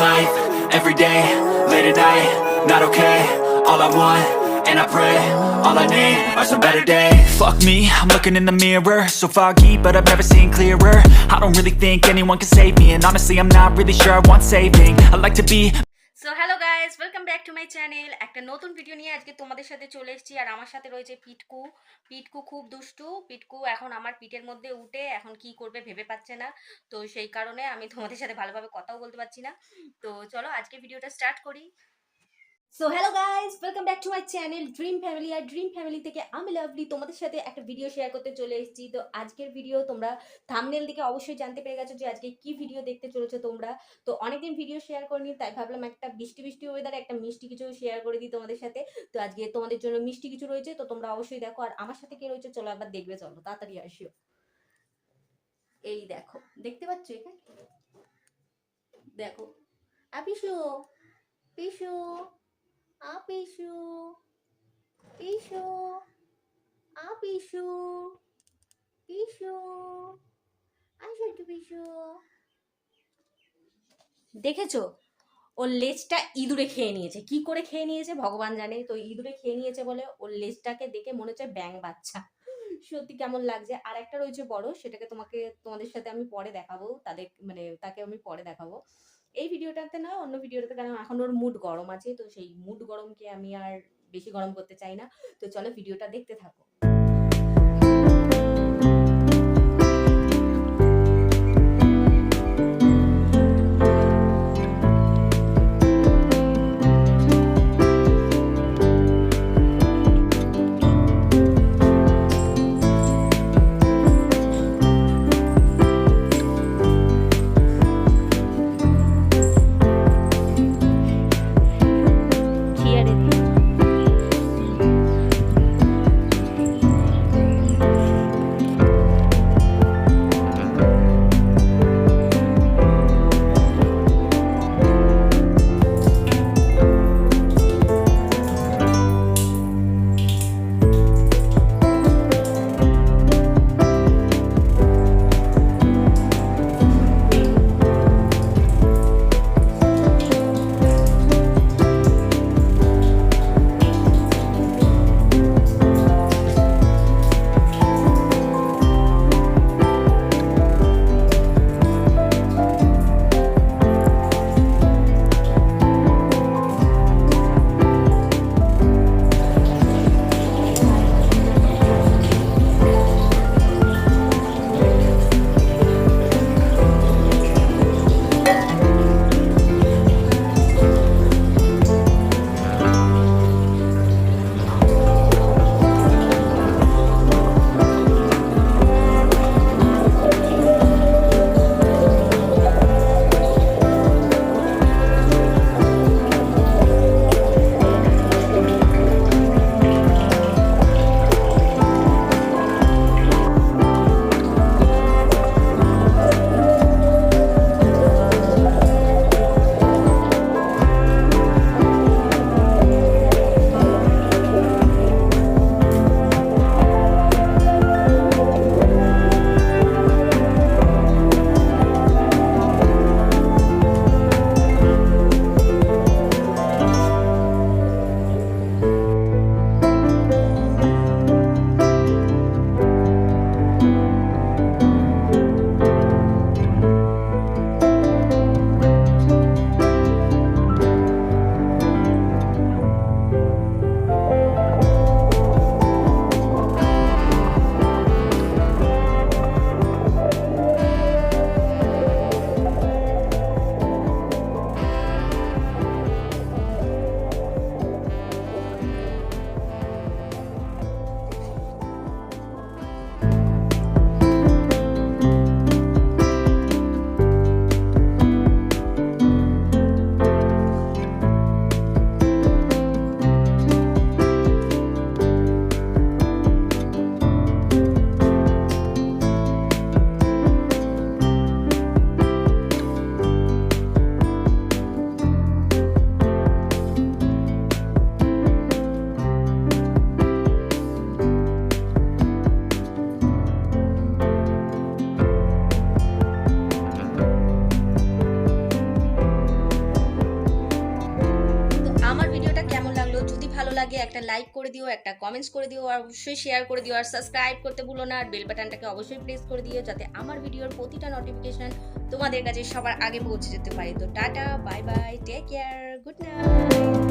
life, every day, late at night, not okay. All I want, and I pray, all I need are some better days. Fuck me, I'm looking in the mirror, so foggy, but I've never seen clearer. I don't really think anyone can save me, and honestly I'm not really sure I want saving. I like to be. So hello guys, welcome back to my channel. একটা নতুন video নিয়ে আজকে তোমাদের সাথে চলে এসেছি। আর আমার সাথে রয়েছে পিটকু। পিটকু খুব দুষ্টু। পিটকু এখন আমার পিঠের মধ্যে উঠে এখন কি করবে ভেবে পাচ্ছে না, তো সেই কারণে আমি তোমাদের সাথে ভালোভাবে কথাও বলতে পারছি না। তো চলো আজকে ভিডিওটা স্টার্ট করি। So hello guys, welcome back to my channel dream family. আর ড্রিম ফ্যামিলি থেকে আমি লাভলি তোমাদের সাথে একটা ভিডিও শেয়ার করতে চলে এসেছি। তো আজকের ভিডিও তোমরা থাম্বনেল দেখে অবশ্যই জানতে পেরে গেছো যে আজকে কি ভিডিও দেখতে চলেছো তোমরা। তো অনেকদিন ভিডিও শেয়ার করিনি, তাই ভাবলাম একটা বৃষ্টি বৃষ্টি ওয়েদারে একটা মিষ্টি কিছু শেয়ার করে দিই তোমাদের সাথে। তো আজকে তোমাদের জন্য মিষ্টি কিছু রয়েছে, তো তোমরা অবশ্যই দেখো। আর আমার সাথে কে রয়েছে চলো একবার দেখবে, চলো তাড়াতাড়ি আসিও। এই দেখো, দেখতে পাচ্ছ এখানে, দেখো আপিসু, পিসু, আপিসু, পিসু, আপিসু, পিসু, আসো একটু পিসু। দেখেছো, ওর লেজটা ইঁদুরে খেয়ে নিয়েছে। কি করে খেয়ে নিয়েছে ভগবান জানে। তো ইঁদুরে খেয়ে নিয়েছে বলে ওর লেজটাকে দেখে মনে হচ্ছে ব্যাং বাচ্চা। সত্যি কেমন লাগছে। আর একটা রয়েছে বড়, সেটাকে তোমাদের সাথে আমি পরে দেখাবো। তাদের মানে তাকে আমি পরে দেখাবো এই ভিডিওটাতে, না অন্য ভিডিওটাতে, কারণ এখন ওর মুড গরম আছে। তো সেই মুড গরমকে আমি আর বেশি গরম করতে চাই না। তো চলো ভিডিওটা দেখতে থাকো। একটা লাইক করে দিও, একটা কমেন্টস করে দিও, আর অবশ্যই শেয়ার করে দিও, আর সাবস্ক্রাইব করতে ভুলো না, আর বেল বাটনটাকে অবশ্যই প্রেস করে দিও যাতে আমার ভিডিওর প্রতিটা নোটিফিকেশন তোমাদের কাছে সবার আগে পৌঁছে যেতে পারে। তো tata, bye bye, take care, good night.